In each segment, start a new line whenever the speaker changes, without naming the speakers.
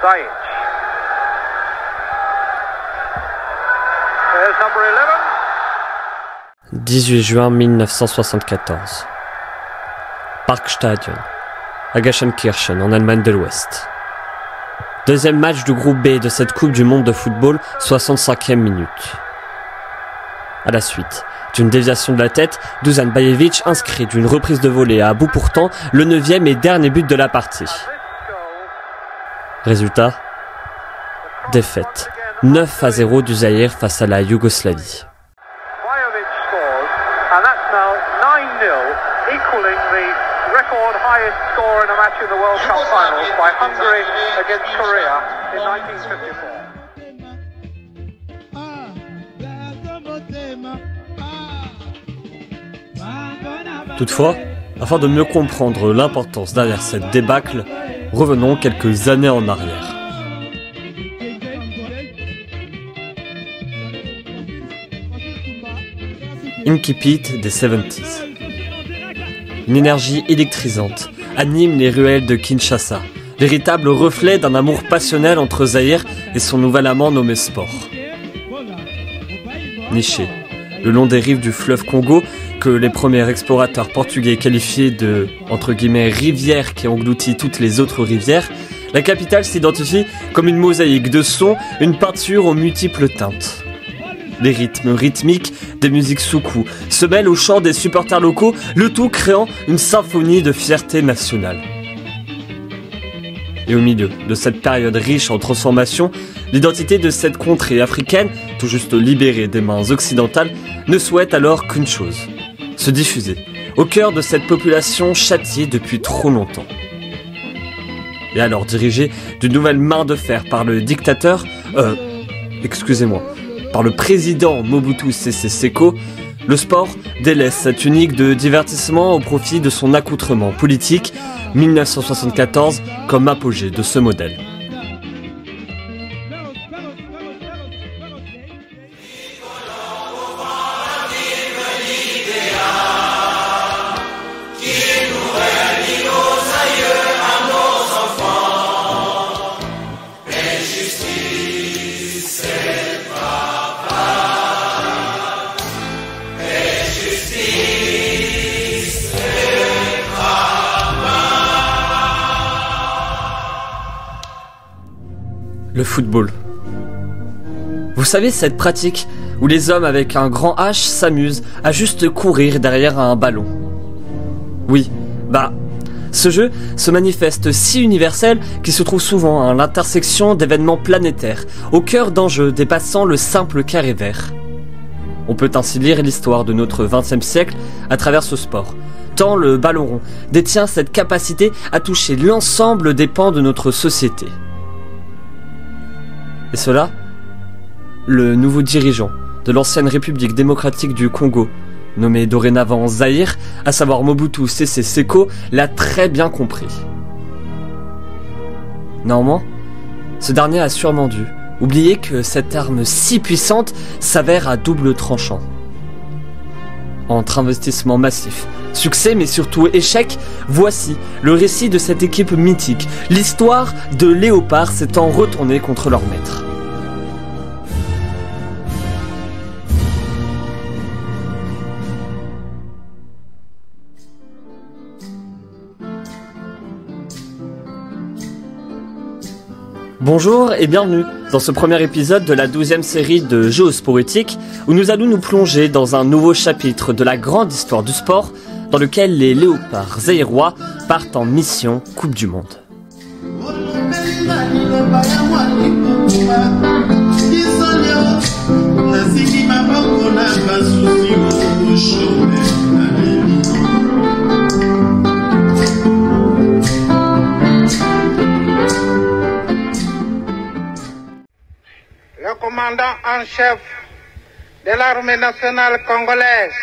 Zaïch. There's number 11.
18 juin 1974. Parkstadion, à Gelsenkirchen, en Allemagne de l'Ouest. Deuxième match du groupe B de cette Coupe du Monde de football, 65e minute. À la suite d'une déviation de la tête, Dusan Bajevic inscrit d'une reprise de volée à bout portant le 9e et dernier but de la partie. Résultat, défaite 9-0 du Zaïre face à la Yougoslavie.
Bajovic scores, and that's now 9-0, equaling the record highest score in a match in the World Cup finals by Hungary against Korea in 1954.
Toutefois, afin de mieux comprendre l'importance derrière cette débâcle, revenons quelques années en arrière. Incipit des 70s. Une énergie électrisante anime les ruelles de Kinshasa, véritable reflet d'un amour passionnel entre Zaïre et son nouvel amant nommé Sport. Niché, le long des rives du fleuve Congo, que les premiers explorateurs portugais qualifiaient de entre guillemets rivière qui engloutit toutes les autres rivières, la capitale s'identifie comme une mosaïque de sons, une peinture aux multiples teintes. Les rythmes rythmiques des musiques soukous se mêlent aux chants des supporters locaux, le tout créant une symphonie de fierté nationale. Et au milieu de cette période riche en transformations, l'identité de cette contrée africaine, tout juste libérée des mains occidentales, ne souhaite alors qu'une chose: se diffuser au cœur de cette population châtiée depuis trop longtemps. Et alors dirigée d'une nouvelle main de fer par le dictateur, par le président Mobutu Sese Seko, le sport délaisse sa tunique de divertissement au profit de son accoutrement politique, 1974 comme apogée de ce modèle. Le football. Vous savez, cette pratique où les hommes avec un grand H s'amusent à juste courir derrière un ballon. Oui, ce jeu se manifeste si universel qu'il se trouve souvent à l'intersection d'événements planétaires, au cœur d'enjeux dépassant le simple carré vert. On peut ainsi lire l'histoire de notre XXe siècle à travers ce sport, tant le ballon rond détient cette capacité à toucher l'ensemble des pans de notre société. Et cela, le nouveau dirigeant de l'ancienne République démocratique du Congo, nommé dorénavant Zaïre, à savoir Mobutu Sese Seko, l'a très bien compris. Néanmoins, ce dernier a sûrement dû oublier que cette arme si puissante s'avère à double tranchant. Entre investissement massif, succès mais surtout échec, voici le récit de cette équipe mythique, l'histoire de léopards s'étant retournés contre leur maître. Bonjour et bienvenue dans ce premier épisode de la 12e série de Géosporétique où nous allons nous plonger dans un nouveau chapitre de la grande histoire du sport dans lequel les léopards zaïrois partent en mission Coupe du Monde.
Le commandant en chef de l'armée nationale congolaise,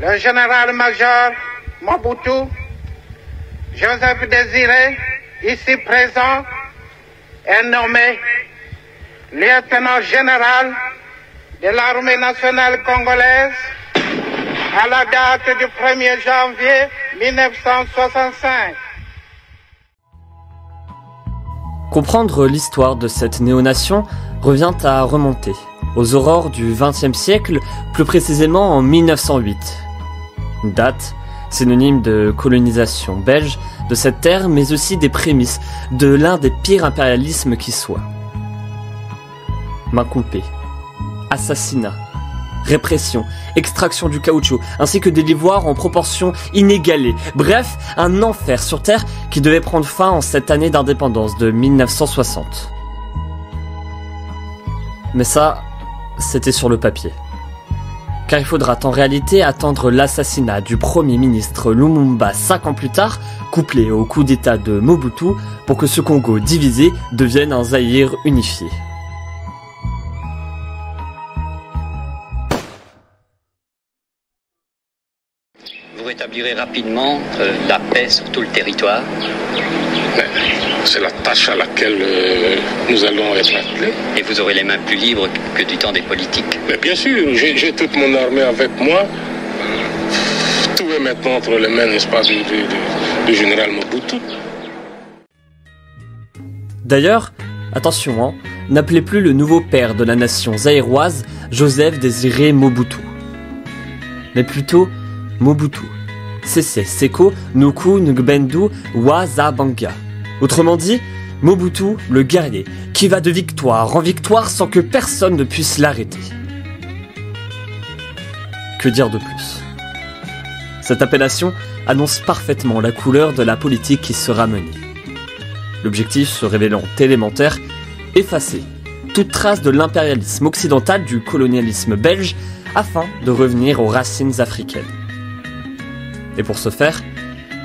le général-major Mobutu Joseph Désiré, ici présent, est nommé lieutenant général de l'armée nationale congolaise à la date du 1er janvier 1965.
Comprendre l'histoire de cette néonation revient à remonter aux aurores du XXe siècle, plus précisément en 1908. Une date synonyme de colonisation belge de cette terre, mais aussi des prémices de l'un des pires impérialismes qui soit. Main coupée, assassinat, répression, extraction du caoutchouc, ainsi que des livoirs en proportions inégalées. Bref, un enfer sur Terre qui devait prendre fin en cette année d'indépendance de 1960. Mais ça, c'était sur le papier. Car il faudra en réalité attendre l'assassinat du Premier ministre Lumumba 5 ans plus tard, couplé au coup d'état de Mobutu, pour que ce Congo divisé devienne un Zaïre unifié.
Vous rétablirez rapidement la paix sur tout le territoire.
C'est la tâche à laquelle nous allons être attelés.
Et vous aurez les mains plus libres que du temps des politiques.
Mais bien sûr, j'ai toute mon armée avec moi. Tout est maintenant entre les mains, n'est-ce pas, du général Mobutu.
D'ailleurs, attention, hein, n'appelez plus le nouveau père de la nation zaïroise Joseph Désiré Mobutu, mais plutôt Mobutu. Sese Seko Nuku Ngbendu Wazabanga. Autrement dit, Mobutu, le guerrier, qui va de victoire en victoire sans que personne ne puisse l'arrêter. Que dire de plus? Cette appellation annonce parfaitement la couleur de la politique qui sera menée. L'objectif se révélant élémentaire, effacer toute trace de l'impérialisme occidental du colonialisme belge afin de revenir aux racines africaines. Et pour ce faire,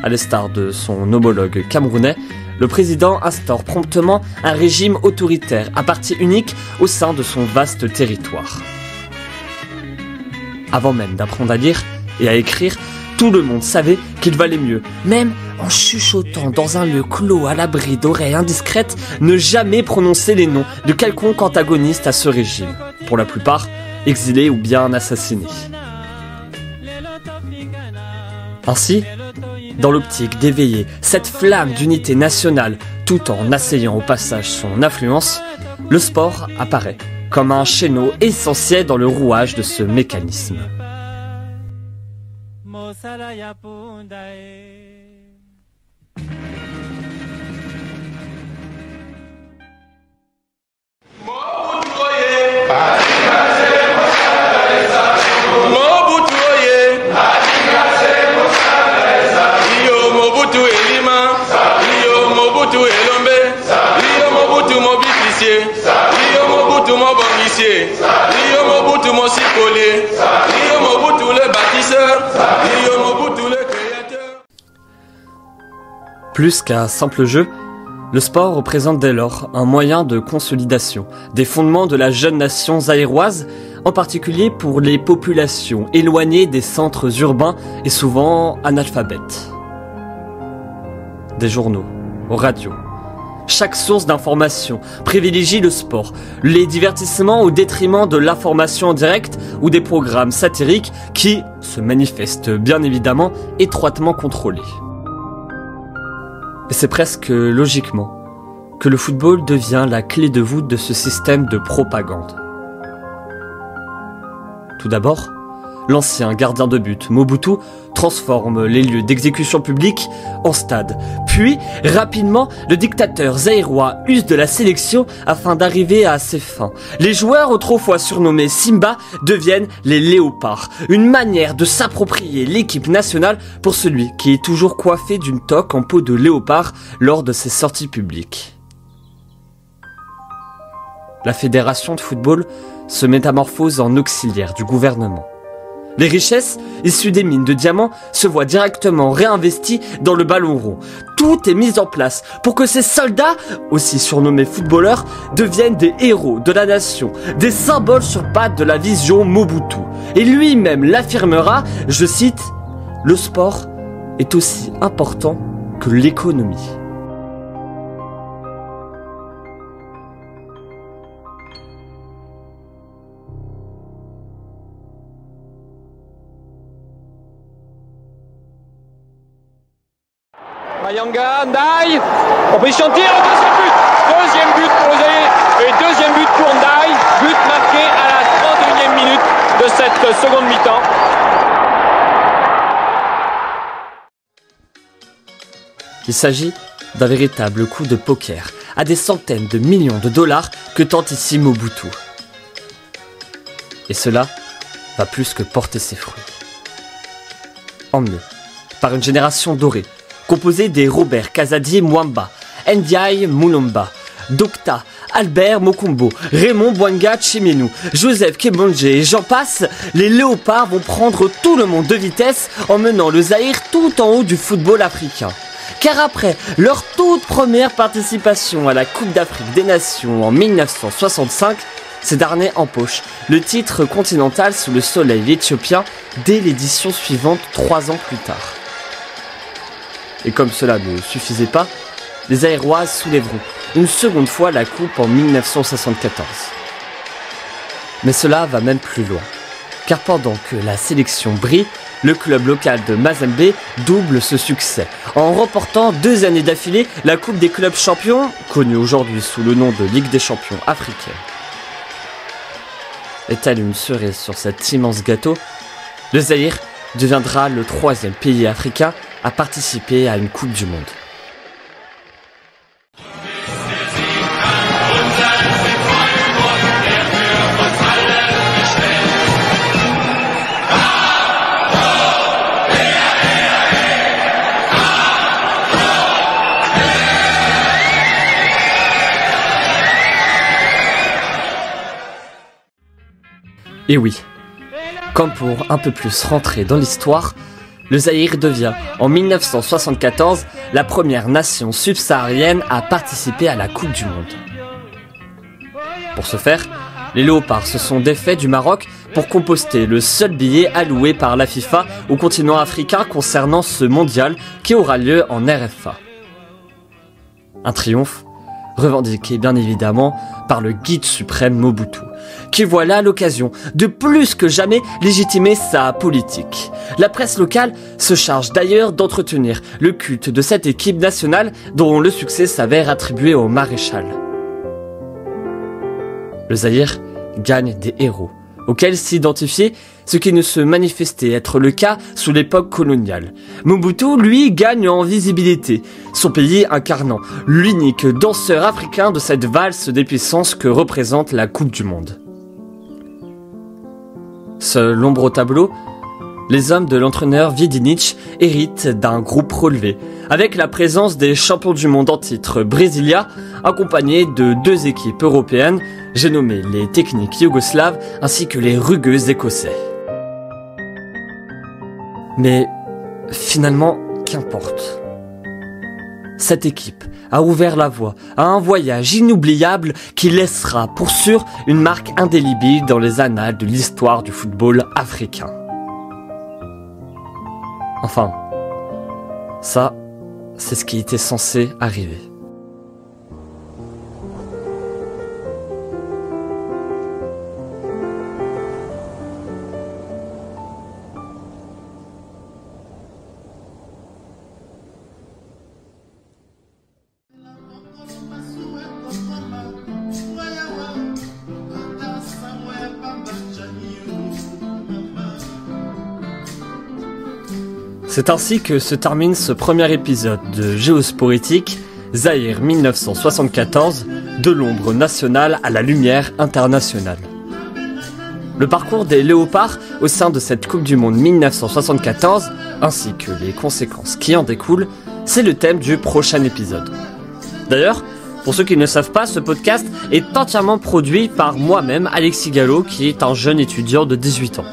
à l'instar de son homologue camerounais, le président instaure promptement un régime autoritaire à parti unique au sein de son vaste territoire. Avant même d'apprendre à lire et à écrire, tout le monde savait qu'il valait mieux, même en chuchotant dans un lieu clos à l'abri d'oreilles indiscrètes, ne jamais prononcer les noms de quelconque antagoniste à ce régime, pour la plupart exilés ou bien assassinés. Ainsi, dans l'optique d'éveiller cette flamme d'unité nationale tout en asseyant au passage son influence, le sport apparaît comme un chaînon essentiel dans le rouage de ce mécanisme. Plus qu'un simple jeu, le sport représente dès lors un moyen de consolidation des fondements de la jeune nation zaïroise, en particulier pour les populations éloignées des centres urbains et souvent analphabètes. Des journaux, aux radios, chaque source d'information privilégie le sport, les divertissements au détriment de l'information en direct ou des programmes satiriques qui se manifestent bien évidemment étroitement contrôlés. Et c'est presque logiquement que le football devient la clé de voûte de ce système de propagande. Tout d'abord, l'ancien gardien de but Mobutu transforme les lieux d'exécution publique en stade. Puis, rapidement, le dictateur zaïrois use de la sélection afin d'arriver à ses fins. Les joueurs autrefois surnommés Simba deviennent les léopards, une manière de s'approprier l'équipe nationale pour celui qui est toujours coiffé d'une toque en peau de léopard lors de ses sorties publiques. La fédération de football se métamorphose en auxiliaire du gouvernement. Les richesses issues des mines de diamants se voient directement réinvesties dans le ballon rond. Tout est mis en place pour que ces soldats, aussi surnommés footballeurs, deviennent des héros de la nation, des symboles sur pattes de la vision Mobutu. Et lui-même l'affirmera, je cite, « Le sport est aussi important que l'économie ».
Mayanga, là, Ndiaye, en position de tir, deuxième but pour le Zaïre, et deuxième but pour Ndiaye, but marqué à la 31e minute de cette seconde mi-temps.
Il s'agit d'un véritable coup de poker à des centaines de millions de dollars que tente ici Mobutu. Et cela va plus que porter ses fruits. Emmené par une génération dorée, composée des Robert Kazadi Mwamba, Ndiaye Mulumba, Docta, Albert Mokumbo, Raymond Bwanga Chimenu, Joseph Kebonje et j'en passe, les Léopards vont prendre tout le monde de vitesse en menant le Zaïre tout en haut du football africain. Car après leur toute première participation à la Coupe d'Afrique des Nations en 1965, ces derniers empochent le titre continental sous le soleil éthiopien dès l'édition suivante 3 ans plus tard. Et comme cela ne suffisait pas, les Zaïroises soulèveront une seconde fois la coupe en 1974. Mais cela va même plus loin, car pendant que la sélection brille, le club local de Mazembe double ce succès, en remportant 2 années d'affilée la Coupe des clubs champions, connue aujourd'hui sous le nom de Ligue des champions africaine. Et telle une cerise sur cet immense gâteau, le Zaïre deviendra le 3e pays africain à participer à une Coupe du Monde. Et oui, comme pour un peu plus rentrer dans l'histoire, le Zaïre devient, en 1974, la première nation subsaharienne à participer à la Coupe du Monde. Pour ce faire, les Léopards se sont défaits du Maroc pour composter le seul billet alloué par la FIFA au continent africain concernant ce mondial qui aura lieu en RFA. Un triomphe revendiqué bien évidemment par le guide suprême Mobutu, qui voit là l'occasion de plus que jamais légitimer sa politique. La presse locale se charge d'ailleurs d'entretenir le culte de cette équipe nationale dont le succès s'avère attribué au maréchal. Le Zaïre gagne des héros, auxquels s'identifier ce qui ne se manifestait être le cas sous l'époque coloniale. Mobutu, lui, gagne en visibilité, son pays incarnant l'unique danseur africain de cette valse des puissances que représente la Coupe du Monde. Seul l'ombre au tableau, les hommes de l'entraîneur Vidinic héritent d'un groupe relevé, avec la présence des champions du monde en titre Brasilia, accompagnés de 2 équipes européennes, j'ai nommé les techniques yougoslaves ainsi que les rugueux écossais. Mais finalement, qu'importe. Cette équipe a ouvert la voie à un voyage inoubliable qui laissera pour sûr une marque indélébile dans les annales de l'histoire du football africain. Enfin, ça, c'est ce qui était censé arriver. C'est ainsi que se termine ce premier épisode de Géosporétique, Zaïre 1974, de l'ombre nationale à la lumière internationale. Le parcours des Léopards au sein de cette Coupe du Monde 1974, ainsi que les conséquences qui en découlent, c'est le thème du prochain épisode. D'ailleurs, pour ceux qui ne savent pas, ce podcast est entièrement produit par moi-même, Alexis Gallo, qui est un jeune étudiant de 18 ans.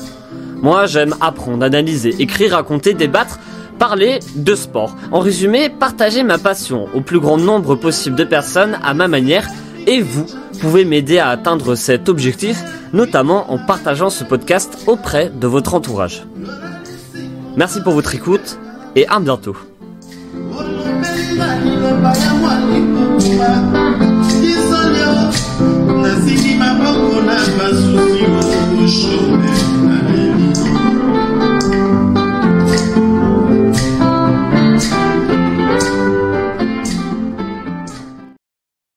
Moi, j'aime apprendre, analyser, écrire, raconter, débattre, parler de sport. En résumé, partager ma passion au plus grand nombre possible de personnes à ma manière. Et vous pouvez m'aider à atteindre cet objectif, notamment en partageant ce podcast auprès de votre entourage. Merci pour votre écoute et à bientôt.